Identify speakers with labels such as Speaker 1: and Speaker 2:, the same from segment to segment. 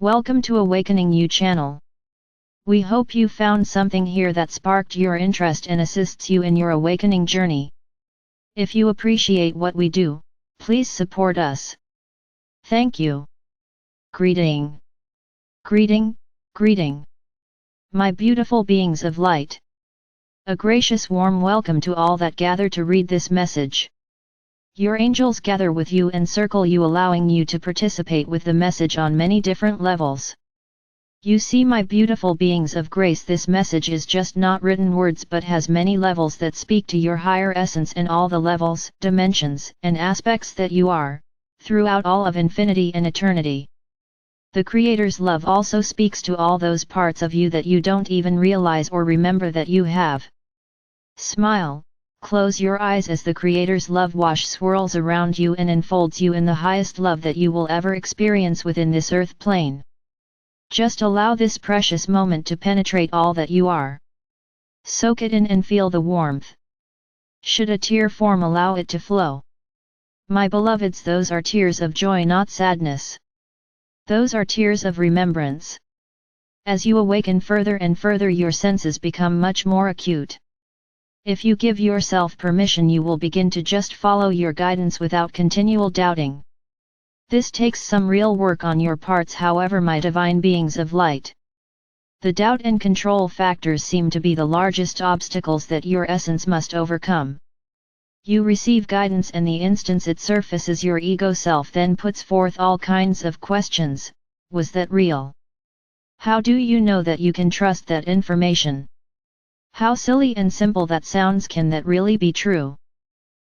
Speaker 1: Welcome to Awakening You channel. We hope you found something here that sparked your interest and assists you in your awakening journey. If you appreciate what we do, please support us. Thank you. Greeting. Greeting, greeting. My beautiful beings of light. A gracious warm welcome to all that gather to read this message. Your angels gather with you and circle you, allowing you to participate with the message on many different levels. You see, my beautiful beings of grace, this message is just not written words but has many levels that speak to your higher essence in all the levels, dimensions, and aspects that you are, throughout all of infinity and eternity. The Creator's love also speaks to all those parts of you that you don't even realize or remember that you have. Smile. Close your eyes as the Creator's love wash swirls around you and enfolds you in the highest love that you will ever experience within this earth plane. Just allow this precious moment to penetrate all that you are. Soak it in and feel the warmth. Should a tear form, allow it to flow. My beloveds, those are tears of joy, not sadness. Those are tears of remembrance. As you awaken further and further, your senses become much more acute. If you give yourself permission, you will begin to just follow your guidance without continual doubting. This takes some real work on your parts, however, my divine beings of light. The doubt and control factors seem to be the largest obstacles that your essence must overcome. You receive guidance, and the instant it surfaces, your ego self then puts forth all kinds of questions. Was that real? How do you know that you can trust that information? How silly and simple that sounds. Can that really be true?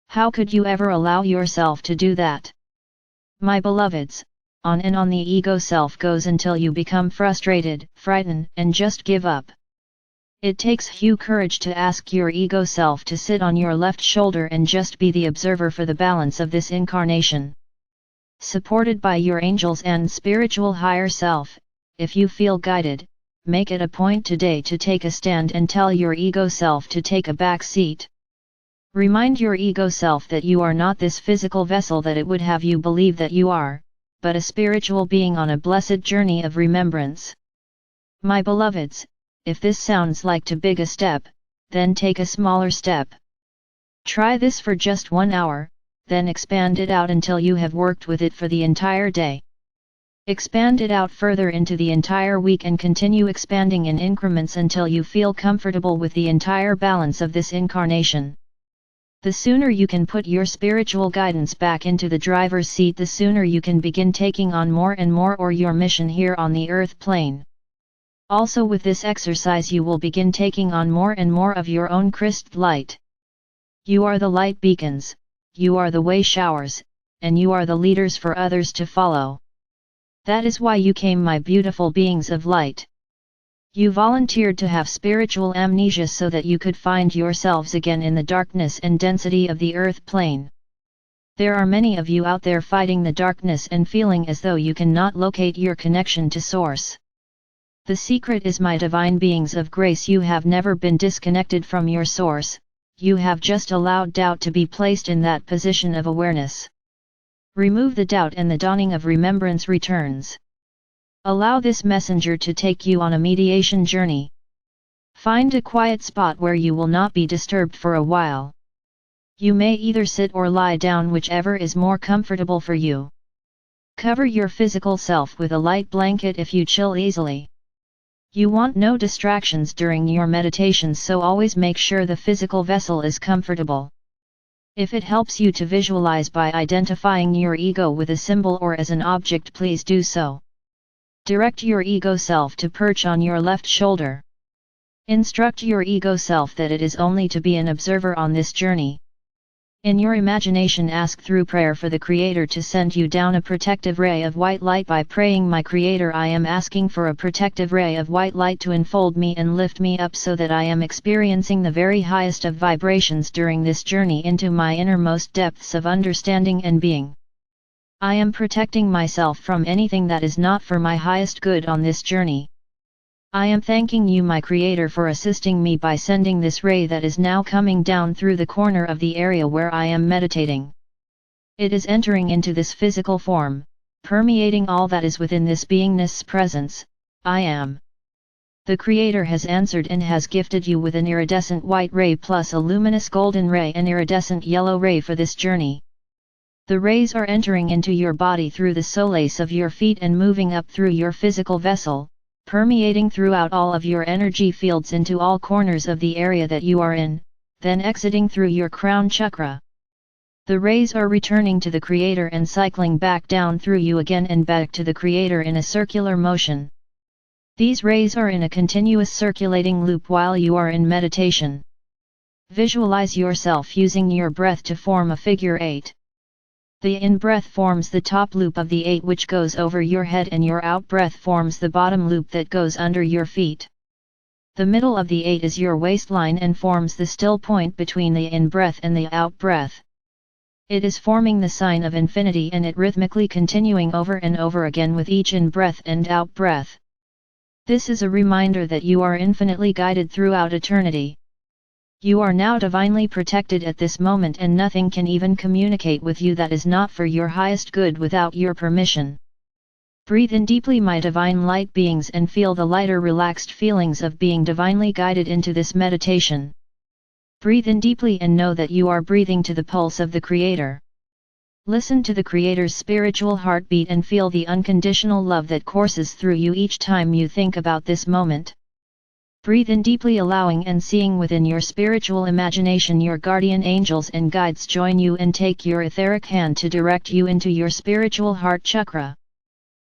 Speaker 1: How could you ever allow yourself to do that? My beloveds, on and on the ego self goes until you become frustrated, frightened, and just give up. It takes huge courage to ask your ego self to sit on your left shoulder and just be the observer for the balance of this incarnation. Supported by your angels and spiritual higher self, if you feel guided, make it a point today to take a stand and tell your ego self to take a back seat. Remind your ego self that you are not this physical vessel that it would have you believe that you are, but a spiritual being on a blessed journey of remembrance. My beloveds, if this sounds like too big a step, then take a smaller step. Try this for just 1 hour, then expand it out until you have worked with it for the entire day. Expand it out further into the entire week and continue expanding in increments until you feel comfortable with the entire balance of this incarnation. The sooner you can put your spiritual guidance back into the driver's seat, the sooner you can begin taking on more and more or your mission here on the earth plane. Also, with this exercise you will begin taking on more and more of your own crystal light. You are the light beacons, you are the way showers, and you are the leaders for others to follow. That is why you came, my beautiful beings of light. You volunteered to have spiritual amnesia so that you could find yourselves again in the darkness and density of the earth plane. There are many of you out there fighting the darkness and feeling as though you cannot locate your connection to Source. The secret is, my divine beings of grace, you have never been disconnected from your Source, you have just allowed doubt to be placed in that position of awareness. Remove the doubt and the dawning of remembrance returns. Allow this messenger to take you on a mediation journey. Find a quiet spot where you will not be disturbed for a while. You may either sit or lie down, whichever is more comfortable for you. Cover your physical self with a light blanket if you chill easily. You want no distractions during your meditations, so always make sure the physical vessel is comfortable. If it helps you to visualize by identifying your ego with a symbol or as an object, please do so. Direct your ego self to perch on your left shoulder. Instruct your ego self that it is only to be an observer on this journey. In your imagination, ask through prayer for the Creator to send you down a protective ray of white light by praying, my Creator, I am asking for a protective ray of white light to enfold me and lift me up so that I am experiencing the very highest of vibrations during this journey into my innermost depths of understanding and being. I am protecting myself from anything that is not for my highest good on this journey. I am thanking you, my Creator, for assisting me by sending this ray that is now coming down through the corner of the area where I am meditating. It is entering into this physical form, permeating all that is within this beingness presence, I am. The Creator has answered and has gifted you with an iridescent white ray plus a luminous golden ray and iridescent yellow ray for this journey. The rays are entering into your body through the soles of your feet and moving up through your physical vessel, permeating throughout all of your energy fields into all corners of the area that you are in, then exiting through your crown chakra. The rays are returning to the Creator and cycling back down through you again and back to the Creator in a circular motion. These rays are in a continuous circulating loop while you are in meditation. Visualize yourself using your breath to form a figure 8. The in-breath forms the top loop of the 8 which goes over your head, and your out-breath forms the bottom loop that goes under your feet. The middle of the 8 is your waistline and forms the still point between the in-breath and the out-breath. It is forming the sign of infinity, and it rhythmically continuing over and over again with each in-breath and out-breath. This is a reminder that you are infinitely guided throughout eternity. You are now divinely protected at this moment, and nothing can even communicate with you that is not for your highest good without your permission. Breathe in deeply, my divine light beings, and feel the lighter, relaxed feelings of being divinely guided into this meditation. Breathe in deeply and know that you are breathing to the pulse of the Creator. Listen to the Creator's spiritual heartbeat and feel the unconditional love that courses through you each time you think about this moment. Breathe in deeply, allowing and seeing within your spiritual imagination your guardian angels and guides join you and take your etheric hand to direct you into your spiritual heart chakra.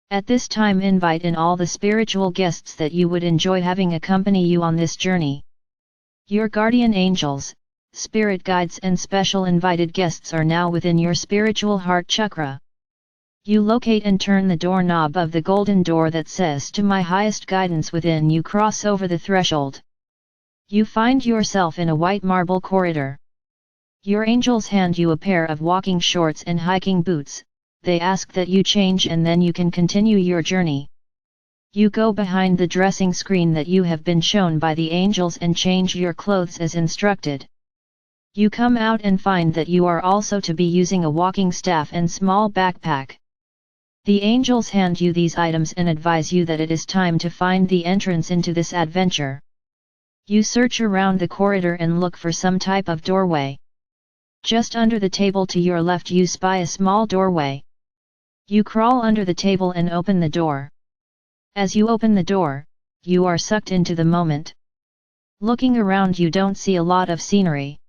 Speaker 1: At this time, invite in all the spiritual guests that you would enjoy having accompany you on this journey. Your guardian angels, spirit guides and special invited guests are now within your spiritual heart chakra. You locate and turn the doorknob of the golden door that says "To my highest guidance within." You cross over the threshold. You find yourself in a white marble corridor. Your angels hand you a pair of walking shorts and hiking boots. They ask that you change and then you can continue your journey. You go behind the dressing screen that you have been shown by the angels and change your clothes as instructed. You come out and find that you are also to be using a walking staff and small backpack. The angels hand you these items and advise you that it is time to find the entrance into this adventure. You search around the corridor and look for some type of doorway. Just under the table to your left you spy a small doorway. You crawl under the table and open the door. As you open the door, you are sucked into the moment. Looking around, you don't see a lot of scenery.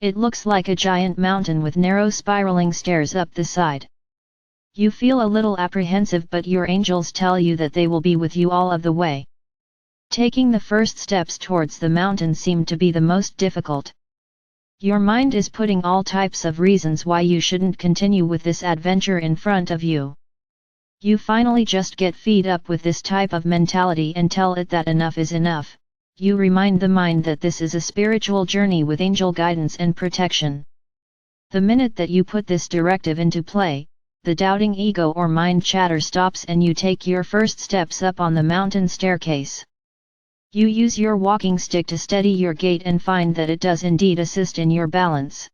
Speaker 1: It looks like a giant mountain with narrow spiraling stairs up the side. You feel a little apprehensive, but your angels tell you that they will be with you all of the way. Taking the first steps towards the mountain seemed to be the most difficult. Your mind is putting all types of reasons why you shouldn't continue with this adventure in front of you. You finally just get fed up with this type of mentality and tell it that enough is enough. You remind the mind that this is a spiritual journey with angel guidance and protection. The minute that you put this directive into play, the doubting ego or mind chatter stops and you take your first steps up on the mountain staircase. You use your walking stick to steady your gait and find that it does indeed assist in your balance.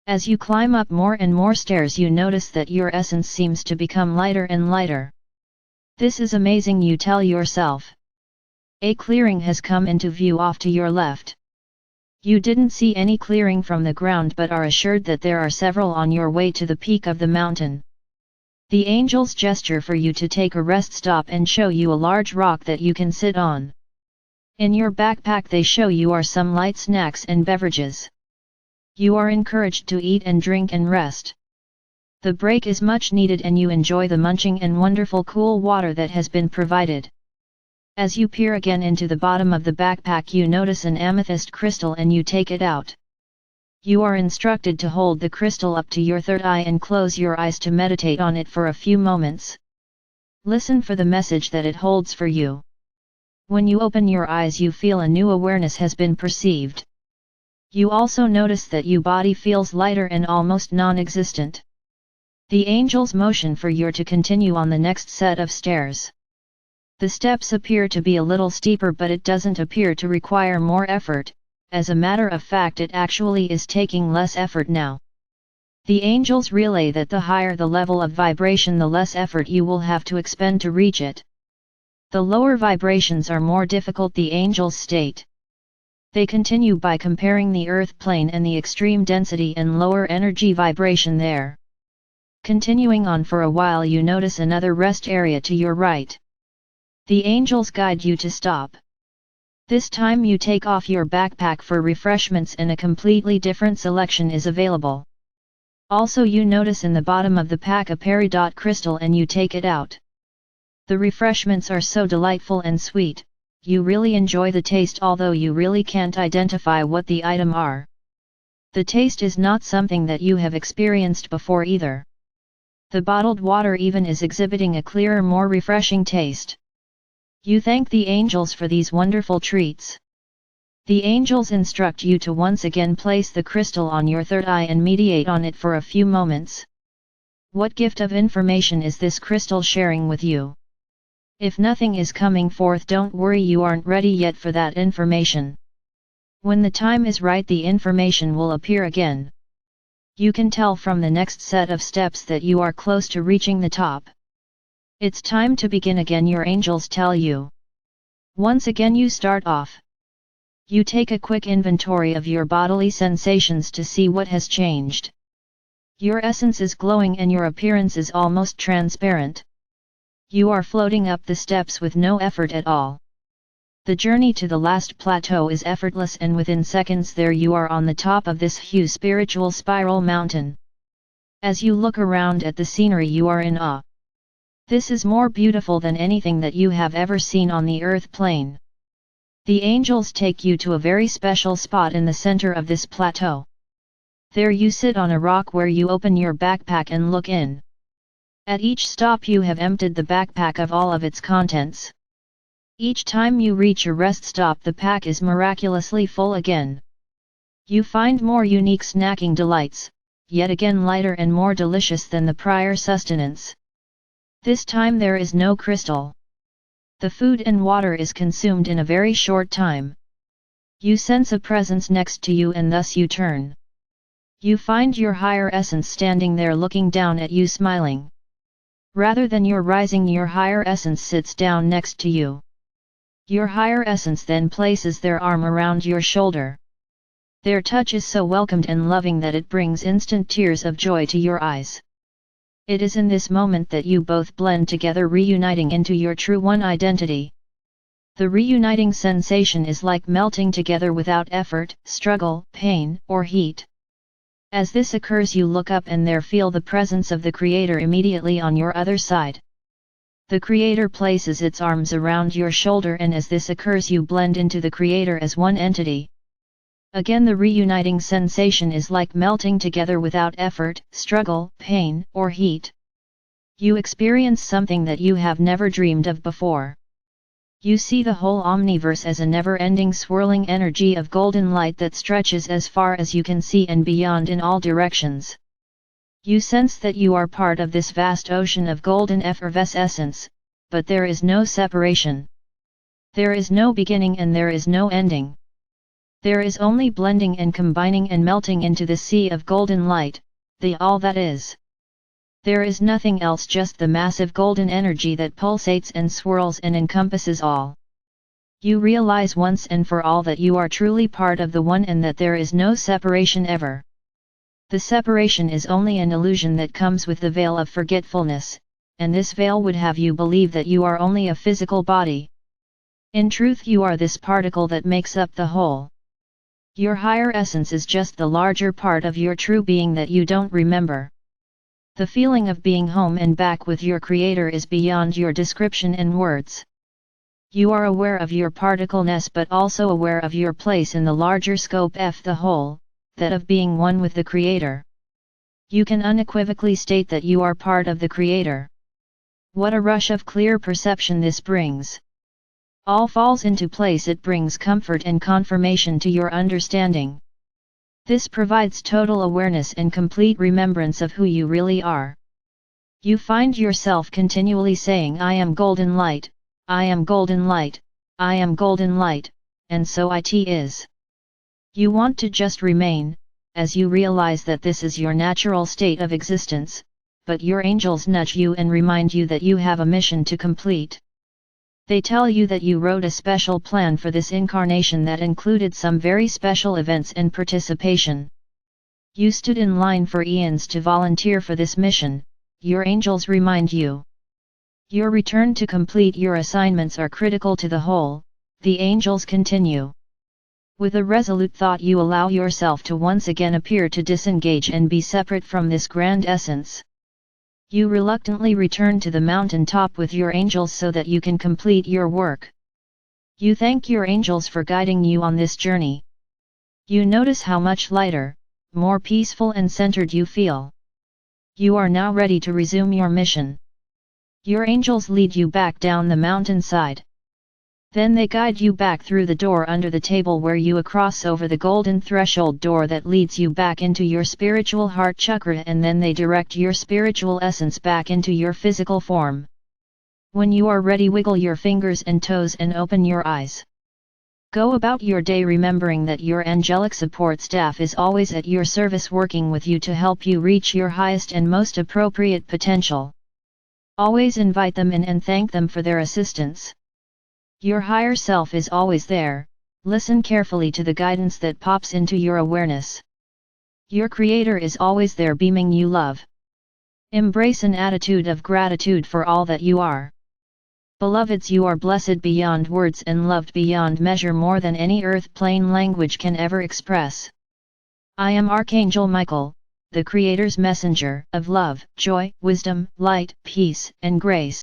Speaker 1: As you climb up more and more stairs, you notice that your essence seems to become lighter and lighter. This is amazing, you tell yourself. A clearing has come into view off to your left. You didn't see any clearing from the ground but are assured that there are several on your way to the peak of the mountain. The angels gesture for you to take a rest stop and show you a large rock that you can sit on. In your backpack they show you are some light snacks and beverages. You are encouraged to eat and drink and rest. The break is much needed and you enjoy the munching and wonderful cool water that has been provided. As you peer again into the bottom of the backpack, you notice an amethyst crystal and you take it out. You are instructed to hold the crystal up to your third eye and close your eyes to meditate on it for a few moments. Listen for the message that it holds for you. When you open your eyes, you feel a new awareness has been perceived. You also notice that your body feels lighter and almost non-existent. The angels motion for you to continue on the next set of stairs. The steps appear to be a little steeper, but it doesn't appear to require more effort. As a matter of fact, it actually is taking less effort now. The angels relay that the higher the level of vibration, the less effort you will have to expend to reach it. The lower vibrations are more difficult, the angels state. They continue by comparing the earth plane and the extreme density and lower energy vibration there. Continuing on for a while, you notice another rest area to your right. The angels guide you to stop. This time you take off your backpack for refreshments and a completely different selection is available. Also you notice in the bottom of the pack a peridot crystal and you take it out. The refreshments are so delightful and sweet, you really enjoy the taste, although you really can't identify what the item are. The taste is not something that you have experienced before either. The bottled water even is exhibiting a clearer, more refreshing taste. You thank the angels for these wonderful treats. The angels instruct you to once again place the crystal on your third eye and meditate on it for a few moments. What gift of information is this crystal sharing with you? If nothing is coming forth, don't worry, you aren't ready yet for that information. When the time is right, the information will appear again. You can tell from the next set of steps that you are close to reaching the top. It's time to begin again, your angels tell you. Once again you start off. You take a quick inventory of your bodily sensations to see what has changed. Your essence is glowing and your appearance is almost transparent. You are floating up the steps with no effort at all. The journey to the last plateau is effortless, and within seconds there you are on the top of this huge spiritual spiral mountain. As you look around at the scenery, you are in awe. This is more beautiful than anything that you have ever seen on the earth plane. The angels take you to a very special spot in the center of this plateau. There you sit on a rock where you open your backpack and look in. At each stop you have emptied the backpack of all of its contents. Each time you reach a rest stop, the pack is miraculously full again. You find more unique snacking delights, yet again lighter and more delicious than the prior sustenance. This time there is no crystal. The food and water is consumed in a very short time. You sense a presence next to you and thus you turn. You find your higher essence standing there looking down at you, smiling. Rather than your rising, your higher essence sits down next to you. Your higher essence then places their arm around your shoulder. Their touch is so welcomed and loving that it brings instant tears of joy to your eyes. It is in this moment that you both blend together, reuniting into your true one identity. The reuniting sensation is like melting together without effort, struggle, pain, or heat. As this occurs, you look up and there feel the presence of the Creator immediately on your other side. The Creator places its arms around your shoulder, and as this occurs you blend into the Creator as one entity. Again, the reuniting sensation is like melting together without effort, struggle, pain, or heat. You experience something that you have never dreamed of before. You see the whole omniverse as a never-ending swirling energy of golden light that stretches as far as you can see and beyond in all directions. You sense that you are part of this vast ocean of golden effervescence, but there is no separation. There is no beginning and there is no ending. There is only blending and combining and melting into the sea of golden light, the all that is. There is nothing else, just the massive golden energy that pulsates and swirls and encompasses all. You realize once and for all that you are truly part of the one and that there is no separation ever. The separation is only an illusion that comes with the veil of forgetfulness, and this veil would have you believe that you are only a physical body. In truth, you are this particle that makes up the whole. Your higher essence is just the larger part of your true being that you don't remember. The feeling of being home and back with your Creator is beyond your description and words. You are aware of your particleness but also aware of your place in the larger scope of the whole, that of being one with the Creator. You can unequivocally state that you are part of the Creator. What a rush of clear perception this brings! All falls into place, it brings comfort and confirmation to your understanding. This provides total awareness and complete remembrance of who you really are. You find yourself continually saying, I am golden light, I am golden light, I am golden light, and so it is. You want to just remain, as you realize that this is your natural state of existence, but your angels nudge you and remind you that you have a mission to complete. They tell you that you wrote a special plan for this incarnation that included some very special events and participation. You stood in line for eons to volunteer for this mission, your angels remind you. Your return to complete your assignments are critical to the whole, the angels continue. With a resolute thought you allow yourself to once again appear to disengage and be separate from this grand essence. You reluctantly return to the mountain top with your angels so that you can complete your work. You thank your angels for guiding you on this journey. You notice how much lighter, more peaceful and centered you feel. You are now ready to resume your mission. Your angels lead you back down the mountainside. Then they guide you back through the door under the table where you cross over the golden threshold door that leads you back into your spiritual heart chakra, and then they direct your spiritual essence back into your physical form. When you are ready, wiggle your fingers and toes and open your eyes. Go about your day remembering that your angelic support staff is always at your service, working with you to help you reach your highest and most appropriate potential. Always invite them in and thank them for their assistance. Your higher self is always there. Listen carefully to the guidance that pops into your awareness. Your Creator is always there, beaming you love. Embrace an attitude of gratitude for all that you are. Beloveds, you are blessed beyond words and loved beyond measure, more than any earth-plane language can ever express. I am Archangel Michael, the Creator's messenger of love, joy, wisdom, light, peace, and grace.